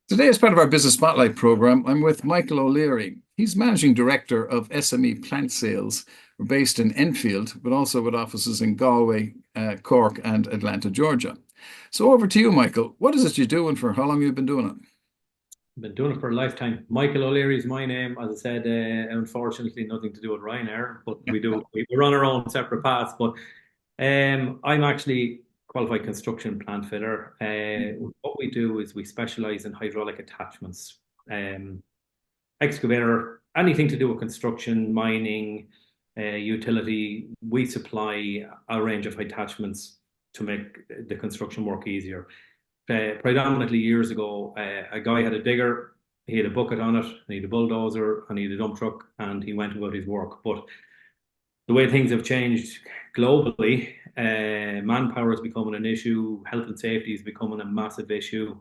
Today, as part of our Business Spotlight program, I'm with Michael O'Leary. He's Managing Director of SME Plant Sales. We're based in Enfield, but also with offices in Galway, Cork, and Atlanta, Georgia. So over to you, Michael. What is it you're doing for how long you've been doing it? Been doing it for a lifetime. Michael O'Leary is my name. As I said, unfortunately, nothing to do with Ryanair, but we run our own separate paths. But I'm actually qualified construction plant fitter. What we do is we specialize in hydraulic attachments, excavator, anything to do with construction, mining, utility. We supply a range of attachments to make the construction work easier. Predominantly years ago, a guy had a digger, he had a bucket on it, he had a bulldozer, and he had a dump truck, and he went about his work. But the way things have changed globally, manpower is becoming an issue, health and safety is becoming a massive issue.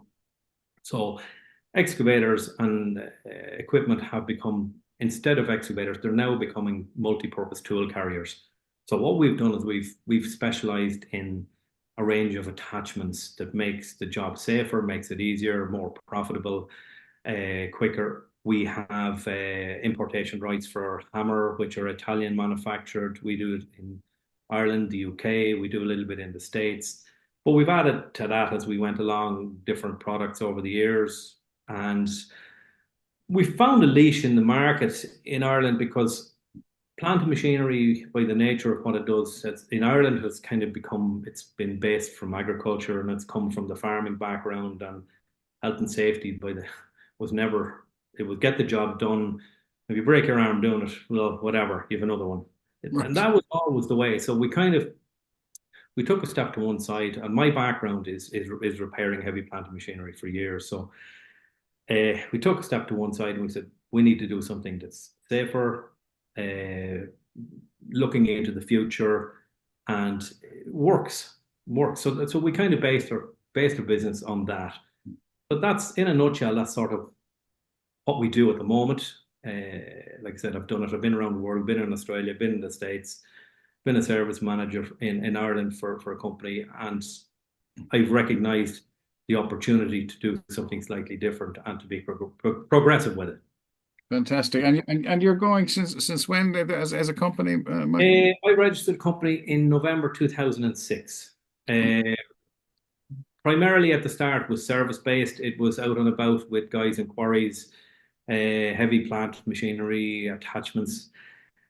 So excavators and equipment have become, instead of excavators, they're now becoming multi-purpose tool carriers. So what we've done is we've specialized in a range of attachments that makes the job safer, makes it easier, more profitable, quicker. We have importation rights for hammer, which are Italian manufactured. We do it in Ireland, the UK. We do a little bit in the States. But we've added to that as we went along different products over the years. And we found a leash in the market in Ireland because plant and machinery, by the nature of what it does, in Ireland has kind of become, it's been based from agriculture and it's come from the farming background, and health and safety was never, it would get the job done. If you break your arm doing it, well, whatever, you have another one. And Right. that was always the way. So we took a step to one side, and my background is repairing heavy plant and machinery for years. So we took a step to one side and we said, we need to do something that's safer, uh, looking into the future, and works. So we kind of based our business on that. But that's, in a nutshell, that's sort of what we do at the moment. Like I said, I've done it. I've been around the world, been in Australia, been in the States, been a service manager in Ireland for a company, and I've recognised the opportunity to do something slightly different and to be progressive with it. Fantastic. And you're going since when as a company, Michael? I registered a company in November 2006. Uh, Primarily at the start was service based. It was out and about with guys in quarries, heavy plant machinery, attachments,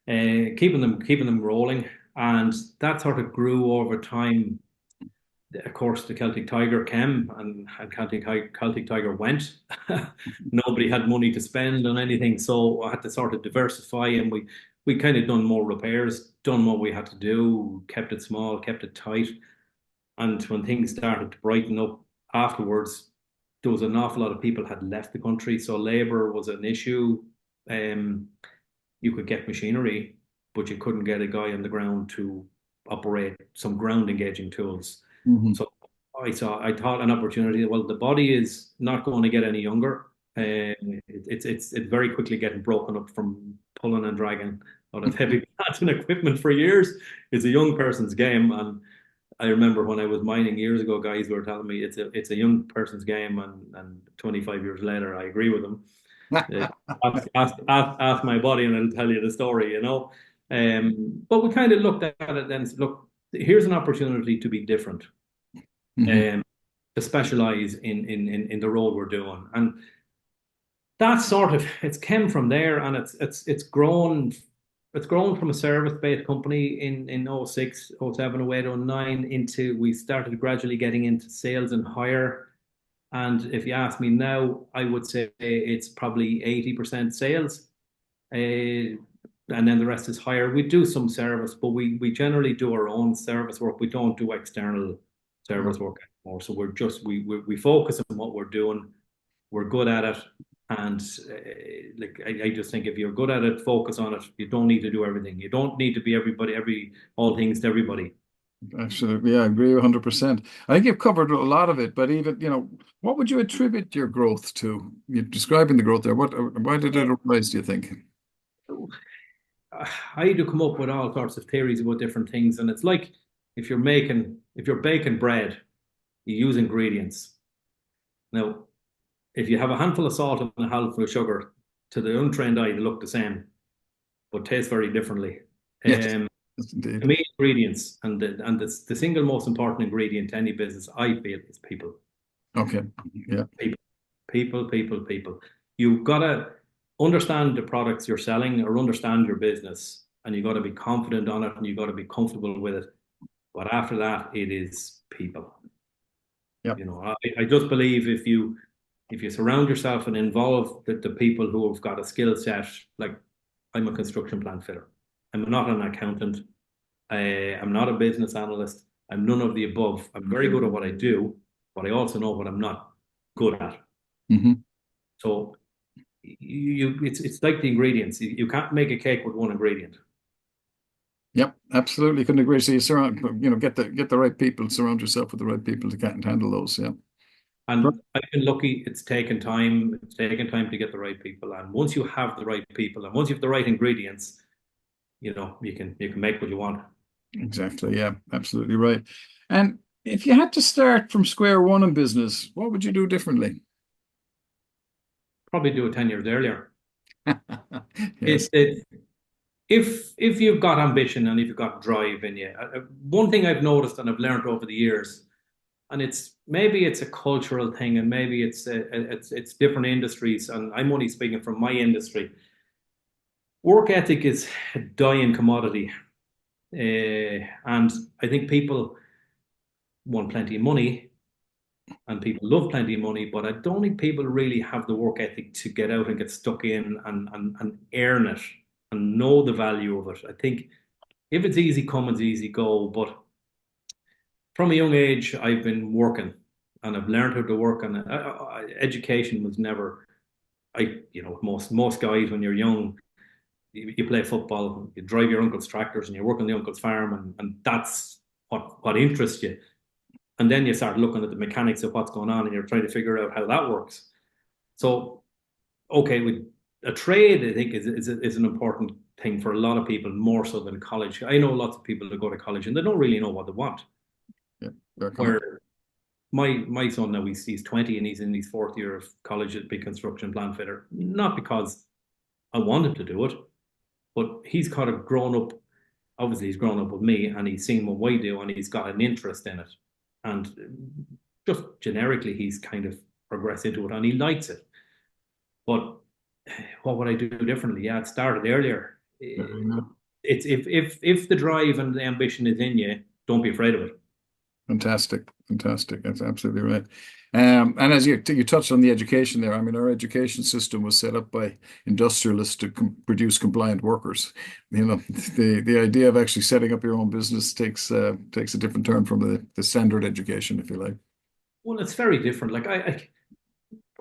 keeping them rolling, and that sort of grew over time. Of course, the Celtic Tiger came, and Celtic Tiger went. Nobody had money to spend on anything, so I had to sort of diversify, and we kind of done more repairs, done what we had to do, kept it small, kept it tight. And when things started to brighten up afterwards, there was an awful lot of people had left the country, so labour was an issue. Um, you could get machinery, but you couldn't get a guy on the ground to operate some ground engaging tools. Mhm. So I thought an opportunity. Well, the body is not going to get any younger. It's very quickly getting broken up from pulling and dragging out of heavy plant and equipment for years. It's a young person's game, and I remember when I was mining years ago, guys were telling me it's a young person's game, and 25 years later, I agree with them. Uh, ask my body, and it'll tell you the story, you know. But we kind of looked at it then. Look, here's an opportunity to be different, Mhm. um, to specialize in the role we're doing, and that sort of it's came from there, and it's grown. It's grown from a service-based company in '06, '07, '08, '09 into we started gradually getting into sales and hire. And if you ask me now, I would say it's probably 80% sales, and then the rest is hire. We do some service, but we generally do our own service work. We don't do external service work anymore. So we focus on what we're doing. We're good at it, and like I just think if you're good at it, focus on it. You don't need to do everything. You don't need to be everybody, all things to everybody. Absolutely, yeah, I agree 100%. I think you've covered a lot of it, but even, what would you attribute your growth to? You're describing the growth there. Why did it arise, do you think? I do come up with all sorts of theories about different things, and it's like if you're baking bread, you use ingredients. Now, if you have a handful of salt and a handful of sugar, to the untrained eye, they look the same, but taste very differently. Yes, Um, yes, to indeed. me, ingredients and the single most important ingredient to any business, I feel, is people. Okay. Yeah. People, people. You've got to understand the products you're selling or understand your business, and you've got to be confident on it and you've got to be comfortable with it. But after that, it is people. Yeah. You know, I just believe if you surround yourself and involve the people who have got a skill set, like I'm a construction plant fitter. I'm not an accountant. I'm not a business analyst. I'm none of the above. I'm very good at what I do, but I also know what I'm not good at. Hmm. So it's like the ingredients. You can't make a cake with one ingredient. Yep, absolutely. Couldn't agree. So you get the right people, surround yourself with the right people to can handle those. Yeah. And I've been lucky. It's taken time. It's taken time to get the right people. And once you have the right people, and once you have the right ingredients, you can make what you want. Exactly. Yeah, absolutely right. And if you had to start from square one in business, what would you do differently? Probably do it 10 years earlier. Yes. It if you've got ambition and if you've got drive in you, one thing I've noticed and I've learned over the years, and it's a cultural thing, and maybe it's different industries, and I'm only speaking from my industry. Work ethic is a dying commodity, and I think people want plenty of money, and people love plenty of money, but I don't think people really have the work ethic to get out and get stuck in and earn it and know the value of it. I think if it's easy come, it's easy go. But from a young age, I've been working and I've learned how to work. And education was never, most guys when you're young, you play football, you drive your uncle's tractors, and you work on the uncle's farm, and that's what interests you. And then you start looking at the mechanics of what's going on, and you're trying to figure out how that works. So, okay, with a trade, I think is an important thing for a lot of people, more so than college. I know lots of people that go to college and they don't really know what they want. Yeah. Fair comment. Where my son now, he's 20 and he's in his fourth year of college at big construction plant fitter. Not because I wanted to do it, but he's kind of grown up. Obviously, he's grown up with me and he's seen what we do and he's got an interest in it. And just generically, he's kind of progressed into it and he likes it. But what would I do differently? Yeah, it started earlier. Fair enough. It's if the drive and the ambition is in you, don't be afraid of it. Fantastic, fantastic. That's absolutely right. And as you touched on the education there, I mean, our education system was set up by industrialists to produce compliant workers. You know, the idea of actually setting up your own business takes a different turn from the standard education, if you like. Well, it's very different. Like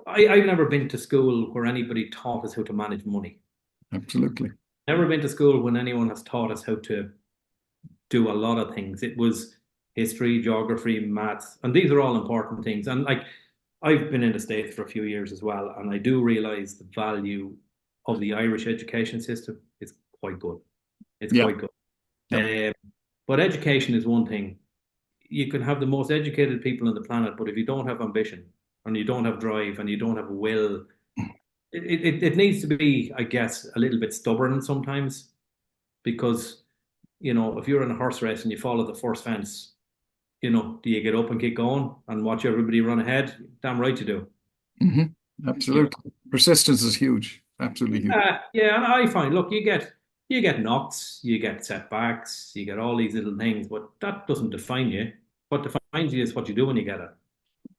I've never been to school where anybody taught us how to manage money. Absolutely. Never been to school when anyone has taught us how to do a lot of things. It was history, geography, maths, and these are all important things. And like I've been in the States for a few years as well, and I do realize the value of the Irish education system is quite good. It's Yeah. quite good. Yeah. But education is one thing. You can have the most educated people on the planet, but if you don't have ambition and you don't have drive and you don't have will, it needs to be, I guess, a little bit stubborn sometimes because, if you're in a horse race and you follow the first fence, do you get up and keep going and watch everybody run ahead? Damn right you do. Hmm. You know. Absolutely. Persistence is huge. Absolutely huge. Yeah, and I find, look, you get knocks, you get setbacks, you get all these little things, but that doesn't define you. What defines you is what you do when you get it.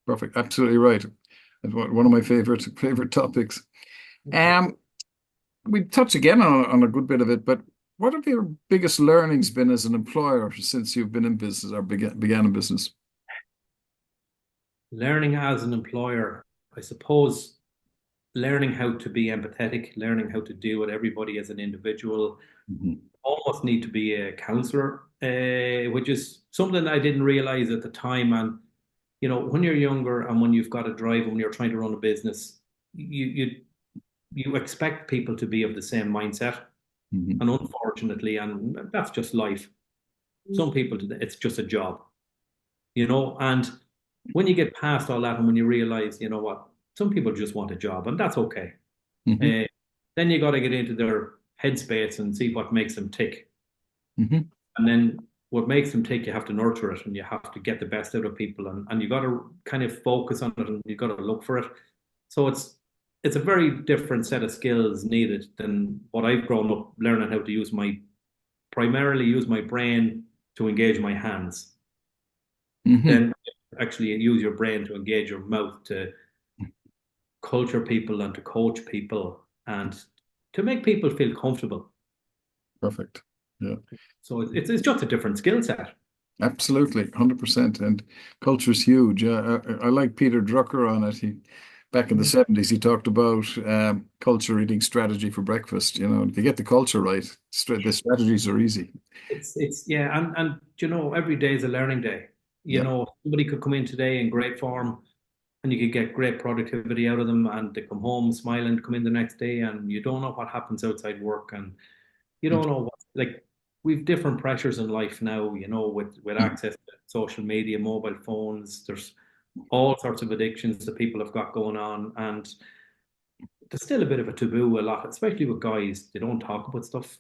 Perfect. Absolutely right. That's one of my favorite topics. Okay. Um, we touch again on a good bit of it, but what have your biggest learnings been as an employer since you've been in business or began in business? Learning as an employer, I suppose, learning how to be empathetic, learning how to deal with everybody as an individual, Mhm. almost need to be a counselor, which is something I didn't realize at the time. And when you're younger and when you've got a drive and when you're trying to run a business, you expect people to be of the same mindset. Mhm. And unfortunately, and that's just life. Some people, it's just a job. And when you get past all that and when you realize, you know what, some people just want a job, and that's okay. Hmm. Uh, then you got to get into their headspace and see what makes them tick. Hmm. And then what makes them tick, you have to nurture it and you have to get the best out of people, and you got to kind of focus on it and you got to look for it. So it's a very different set of skills needed than what I've grown up learning how to use my primarily use my brain to engage my hands. Hmm. Then actually use your brain to engage your mouth to culture people and to coach people and to make people feel comfortable. Perfect. Yeah. So it's just a different skill set. Absolutely, 100%. And culture's huge. I like Peter Drucker on it. He back in the Yeah. 70s, he talked about culture eating strategy for breakfast. If you get the culture right, the strategies are easy. It's yeah, and every day is a learning day. Yep. Somebody could come in today in great form and you could get great productivity out of them and they come home smiling, come in the next day and you don't know what happens outside work and you don't know what like we've different pressures in life now, with Mhm. access to social media, mobile phones, there's all sorts of addictions that people have got going on and there's still a bit of a taboo a lot, especially with guys. They don't talk about stuff.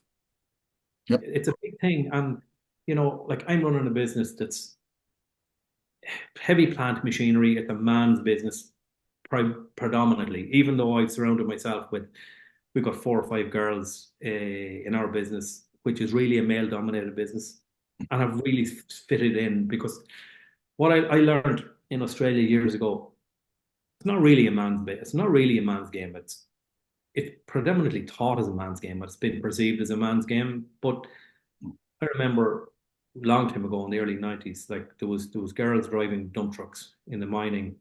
Yep. It's a big thing. And, like I'm running a business that's heavy plant machinery. It's a man's business predominantly, even though I've surrounded myself with, we've got 4 or 5 girls in our business, which is really a male dominated business. And I've really fitted in because what I learned in Australia years ago, it's not really a man's game. It's predominantly taught as a man's game. It's been perceived as a man's game. But I remember a long time ago in the early 90s, like there was girls driving dump trucks in the mining.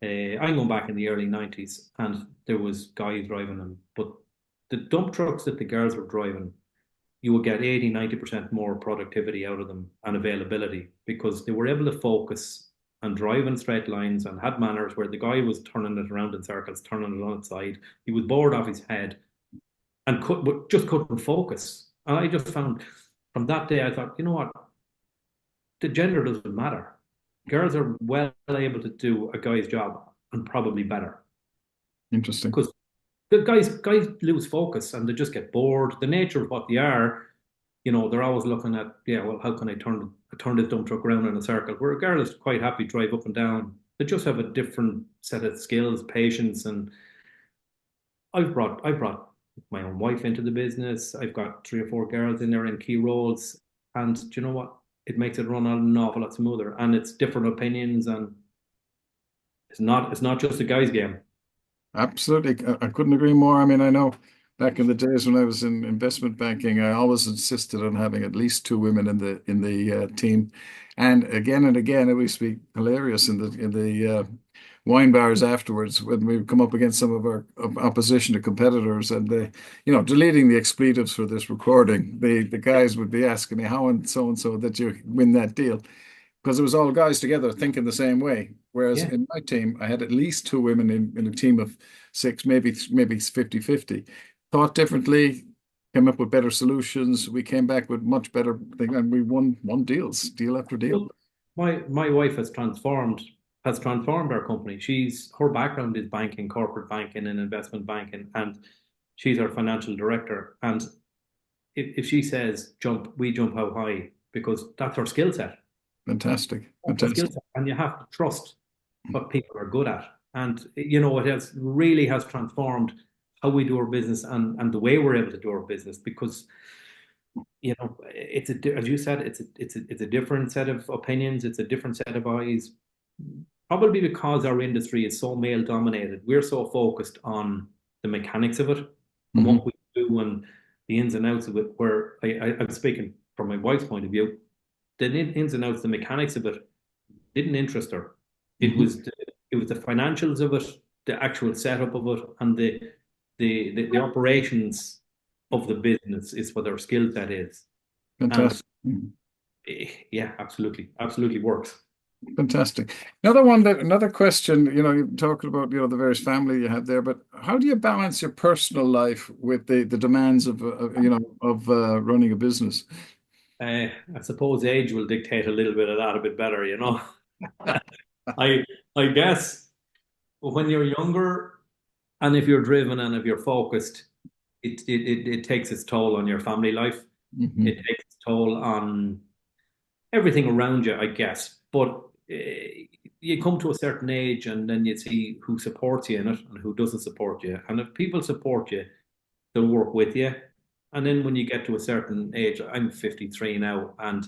I'm going back in the early 90s, and there was guys driving them. But the dump trucks that the girls were driving, you would get 80-90% more productivity out of them and availability because they were able to focus and drive in straight lines and had manners where the guy was turning it around in circles, turning it on its side. He was bored off his head and but just couldn't focus. And I just found from that day, I thought, you know what? The gender doesn't matter. Girls are well able to do a guy's job and probably better Interesting. because the guys lose focus and they just get bored. The nature of what they are, they're always looking at, yeah, well, how can I turn this dump truck around in a circle? Where a girl is quite happy to drive up and down. They just have a different set of skills, patience, and I brought my own wife into the business. I've got 3 or 4 girls in there in key roles, and do you know what? It makes it run an awful lot smoother. And it's different opinions, and it's not just a guy's game. Absolutely. I couldn't agree more. I mean, I know back in the days when I was in investment banking, I always insisted on having at least two women in the team. And again, it used to be hilarious in the wine bars afterwards when we would come up against some of our opposition to competitors and deleting the expletives for this recording, the guys would be asking me how and so that you win that deal because it was all guys together thinking the same way. Whereas Yeah. in my team, I had at least two women in a team of six, maybe 50-50. Thought differently, came up with better solutions. We came back with much better thing, and we won deal after deal. Well, my wife has transformed our company. Her background is banking, corporate banking, and investment banking, and she's our financial director. And if she says jump, we jump how high because that's her skill set. Fantastic, That's her skill fantastic. set, and you have to trust what people are good at. And it has really has transformed how we do our business and the way we're able to do our business because as you said, it's a different set of opinions, it's a different set of eyes. Probably because our industry is so male dominated, we're so focused on the mechanics of it and Hmm. what we do and the ins and outs of it. Where I'm speaking from my wife's point of view, the ins and outs, the mechanics of it didn't interest her. It Hmm. was the, it was the financials of it, the actual setup of it, and the operations of the business is what our skill set is. And Fantastic. Mhm. yeah, absolutely, absolutely works. Fantastic. Another question, you're talking about, the various family you have there, but how do you balance your personal life with the demands of running a business? I suppose age will dictate a little bit of that a bit better. I I guess when you're younger, and if you're driven and if you're focused, it takes its toll on your family life. It Hmm. takes its toll on everything around you, I guess. But you come to a certain age and then you see who supports you in it and who doesn't support you. And if people support you, they'll work with you. And then when you get to a certain age, I'm 53 now, and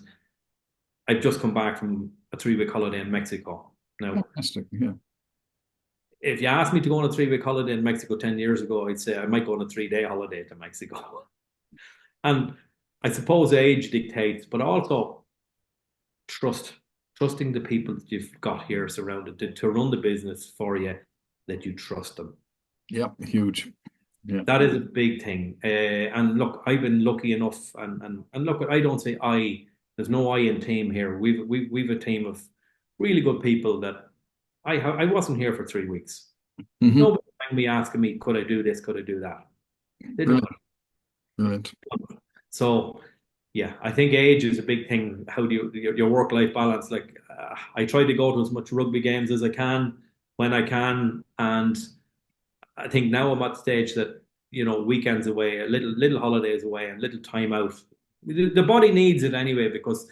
I've just come back from a 3 week holiday in Mexico. Now, Fantastic. Yeah. if you asked me to go on a 3 week holiday in Mexico 10 years ago, I'd say I might go on a 3 day holiday to Mexico. And I suppose age dictates, but also trust, trusting the people that you've got here surrounded to run the business for you, that you trust them. Yeah. Huge. Yeah. That is a big thing. And look, I've been lucky enough, and look, I don't say I. There's no I in team here. We've a team of really good people that I wasn't here for 3 weeks. Hmm. Nobody rang me asking me, could I do this? Could I do that? Did Brilliant. nobody. Brilliant. So yeah, I think age is a big thing. How do your work life balance? Like I try to go to as much rugby games as I can when I can, and I think now I'm at the stage that weekends away, a little holidays away, and little time out. The body needs it anyway because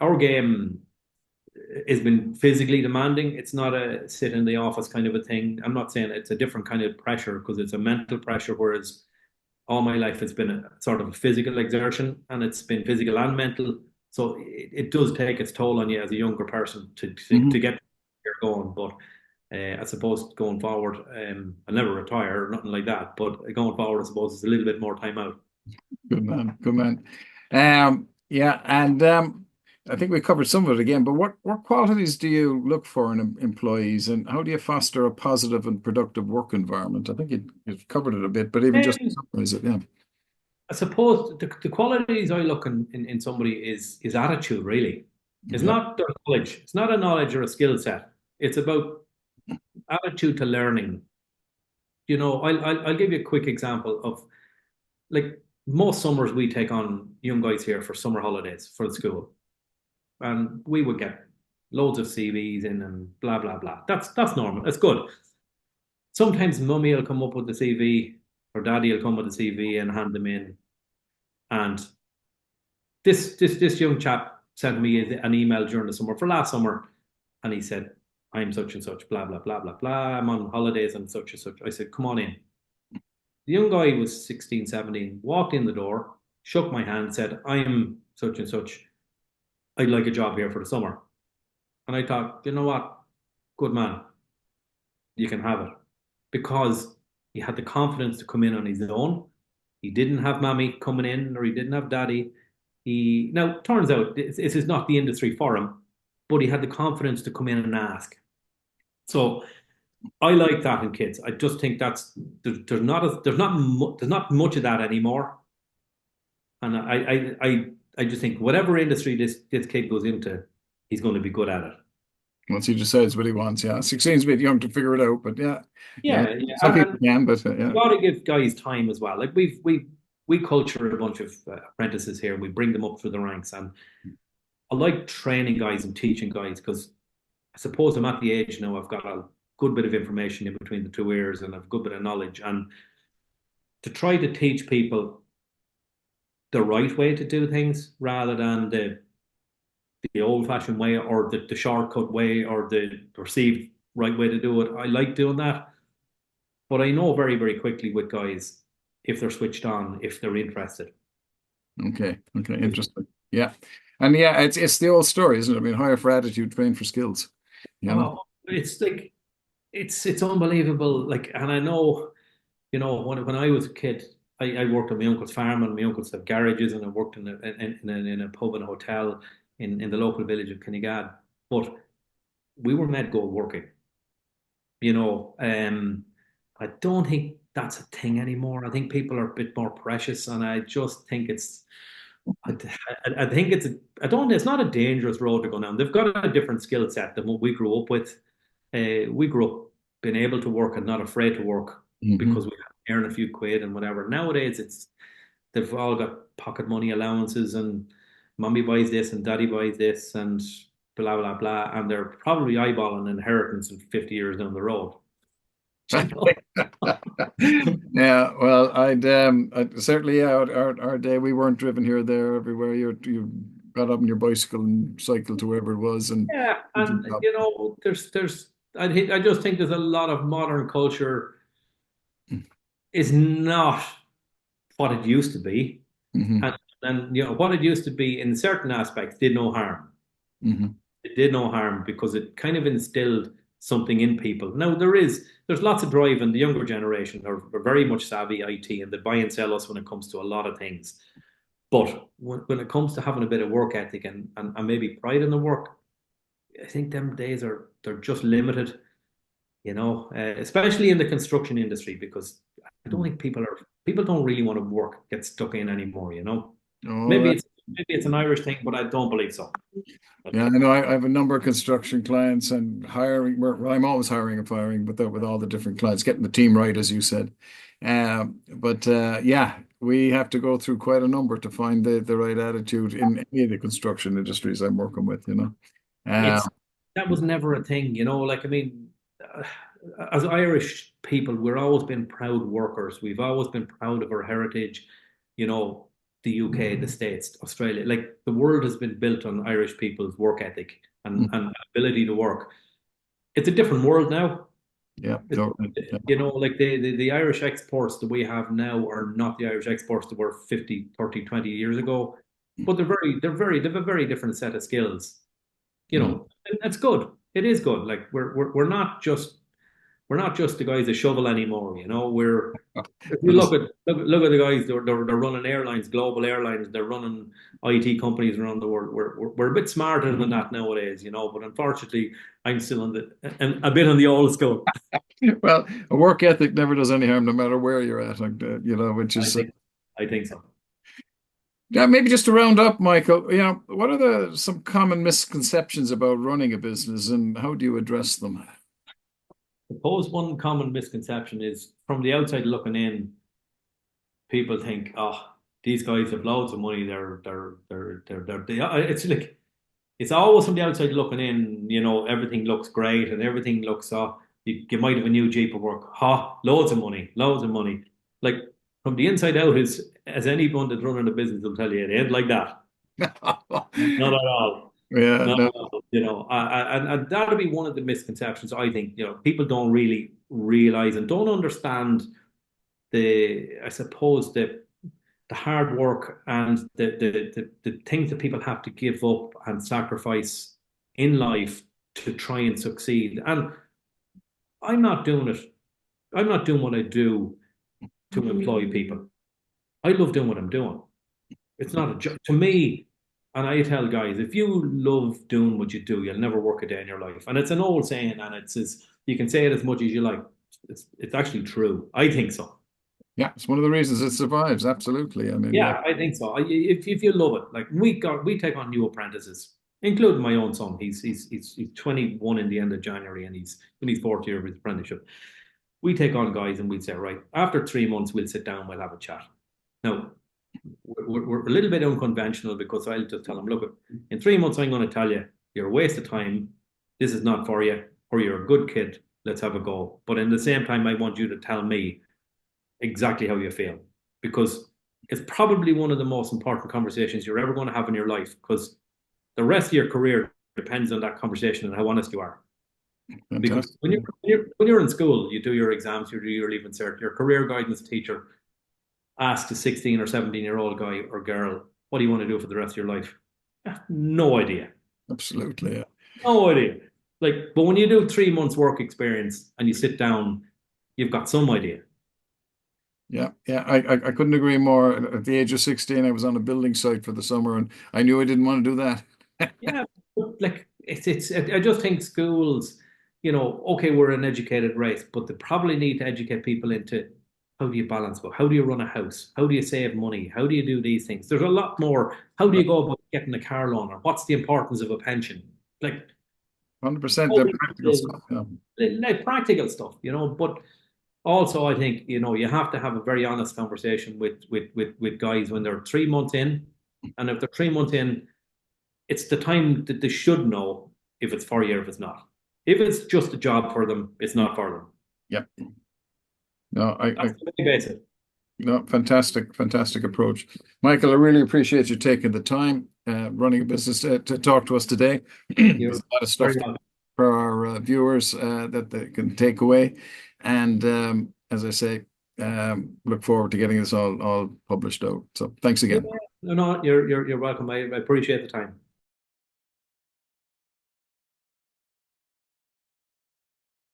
our game has been physically demanding. It's not a sit in the office kind of a thing. I'm not saying it's a different kind of pressure because it's a mental pressure, whereas all my life it's been a sort of a physical exertion and it's been physical and mental. So it does take its toll on you as a younger person to Hmm. get you're going. But I suppose going forward, I'll never retire or nothing like that. But going forward, I suppose it's a little bit more time out. Good man. Good man. Yeah, and I think we covered some of it again, but what qualities do you look for in employees, and how do you foster a positive and productive work environment? I think you've covered it a bit, but even just to Um, summarize it, yeah. I suppose the qualities I look in somebody is attitude, really. It's Yeah. not their knowledge. It's not a knowledge or a skill set. It's about attitude to learning. I'll give you a quick example of like most summers we take on young guys here for summer holidays for the school, and we would get loads of CVs in and blah blah blah. That's normal. That's good. Sometimes mummy will come up with the CV or daddy will come with the CV and hand them in. And this young chap sent me an email during the summer for last summer, and he said, "I'm such and such, blah blah blah blah blah. I'm on holidays and such and such." I said, "Come on in." The young guy was 16, 17, walked in the door, shook my hand, said, "I'm such and such. I'd like a job here for the summer." And I thought, you know what? Good man, you can have it. Because he had the confidence to come in on his own. He didn't have mommy coming in or he didn't have daddy. He now turns out this is not the industry for him, but he had the confidence to come in and ask. So I like that in kids. I just think there's not much of that anymore. And I just think whatever industry this kid goes into, he's going to be good at it. Once he decides what he wants, yeah. 16's a bit young to figure it out, but yeah, yeah. Yeah, yeah, Some people and can, but you yeah. got to give guys time as well. Like we culture a bunch of apprentices here, and we bring them up through the ranks. And I like training guys and teaching guys because I suppose I'm at the age now. I've got a good bit of information in between the two ears, and I've a good bit of knowledge. And to try to teach people the right way to do things rather than the old-fashioned way or the shortcut way or the perceived right way to do it. I like doing that, but I know very, very quickly with guys if they're switched on, if they're interested. Okay. Okay. Interesting. Yeah. And yeah, it's the old story, isn't it? I mean, hire for attitude, train for skills. You know? Oh, it's like it's unbelievable. Like, and I know, when I was a kid, I worked on my uncle's farm, and my uncles have garages, and I worked in a pub and a hotel in the local village of Kinnegad. But we were made go working. You know, I don't think that's a thing anymore. I think people are a bit more precious, and I just think I, I think I don't, it's not a dangerous road to go down. They've got a different skill set than what we grew up with. We grew up being able to work and not afraid to work Hmm. because we earn a few quid and whatever. Nowadays, they've all got pocket money allowances and mommy buys this and daddy buys this and blah blah blah, and they're probably eyeballing inheritance in 50 years down the road. You know? Yeah, well, I'd certainly, yeah, our day we weren't driven here, there, everywhere. You got up on your bicycle and cycled to wherever it was and Yeah, did your and job. you know, I just think there's a lot of modern culture is not what it used to be, Hmm. and you know what it used to be in certain aspects did no harm. Hmm. It did no harm because it kind of instilled something in people. Now there's lots of drive in the younger generation are very much savvy IT and they buy and sell us when it comes to a lot of things. But when it comes to having a bit of work ethic and maybe pride in the work, I think them days they're just limited, you know, especially in the construction industry because I don't think people don't really want to work, get stuck in anymore, you know. Oh, Maybe it's an Irish thing, but I don't believe so. yeah, I know. I have a number of construction clients and hiring. Well, I'm always hiring and firing, but with all the different clients, getting the team right, as you said. But yeah, we have to go through quite a number to find the right attitude in any of the construction industries I'm working with, you know. It's Um, that was never a thing, you know. Like I mean, uh, as Irish people, we're always been proud workers. We've always been proud of our heritage, you know, the UK, the States, Australia. Like the world has been built on Irish people's work ethic and ability to work. It's a different world now. yeah, It, totally. Yeah. you know, like the Irish exports that we have now are not the Irish exports that were 50, 30, 20 years ago. But they have a very different set of skills, you Mm. know, and that's good. It is good. Like we're not just the guys that shovel anymore. You know, we're if you But it's, look at the guys they're running airlines, global airlines. They're running IT companies around the world. We're a bit smarter than that nowadays. You know, but unfortunately, I'm still on the and a bit on the old school. well, a work ethic never does any harm, no matter where you're at, you know, which I is think I think so. yeah, maybe just to round up, Michael, you know, what are some common misconceptions about running a business and how do you address them? Suppose one common misconception is from the outside looking in, people think, oh, these guys have loads of money. It's like it's always from the outside looking in, you know, everything looks great and everything looks, you might have a new Jeep at work, loads of money, loads of money. Like from the inside out, as anyone that's running a business will tell you, it ain't like that. Not at all. Yeah, Not no, at all. You know, and that'll be one of the misconceptions. I think, you know, people don't really realize and don't understand I suppose, the hard work and the things that people have to give up and sacrifice in life to try and succeed. And I'm not doing it. I'm not doing what I do to employ people. I love doing what I'm doing. It's not a job to me. And I tell guys, if you love doing what you do, you'll never work a day in your life. And it's an old saying, and it's as you can say it as much as you like. It's actually true. I think so. yeah, it's one of the reasons it survives. Absolutely. I mean, yeah. Yeah, I think so. If you love it, like we take on new apprentices, including my own son. He's 21 in the end of January, and he's in his fourth year of his apprenticeship. We take on guys, and we'd say, right, after 3 months, we'll sit down, we'll have a chat. Now, we're a little bit unconventional because I'll just tell them, look, in 3 months, I'm going to tell you, you're a waste of time. This is not for you, or you're a good kid. Let's have a go. But in the same time, I want you to tell me exactly how you feel because it's probably one of the most important conversations you're ever going to have in your life because the rest of your career depends on that conversation and how honest you are. Because Fantastic. when you're in school, you do your exams, you do your leaving cert, your career guidance teacher asks a 16 or 17-year-old guy or girl, what do you want to do for the rest of your life? No idea. Absolutely. Yeah. No idea. Like, but when you do 3 months work experience and you sit down, you've got some idea. Yeah, yeah, I couldn't agree more. At the age of 16, I was on a building site for the summer and I knew I didn't want to do that. Yeah, like I just think schools, you know, okay, we're an educated race, but they probably need to educate people into how do you balance both? How do you run a house? How do you save money? How do you do these things? There's a lot more. How do you go about getting a car loan or what's the importance of a pension? Like 100% all they're these practical little, stuff. Yeah. like practical stuff, you know, but also I think, you know, you have to have a very honest conversation with guys when they're 3 months in. And if they're 3 months in, it's the time that they should know if it's for you or if it's not. If it's just a job for them, it's not for them. Yep. No, That's the main basis. no, fantastic approach. Michael, I really appreciate you taking the time, running a business to talk to us today. There's You're a lot of stuff very welcome. for our viewers that they can take away. And as I say, look forward to getting this all published out. So thanks Yeah, again. no, you're welcome. I appreciate the time.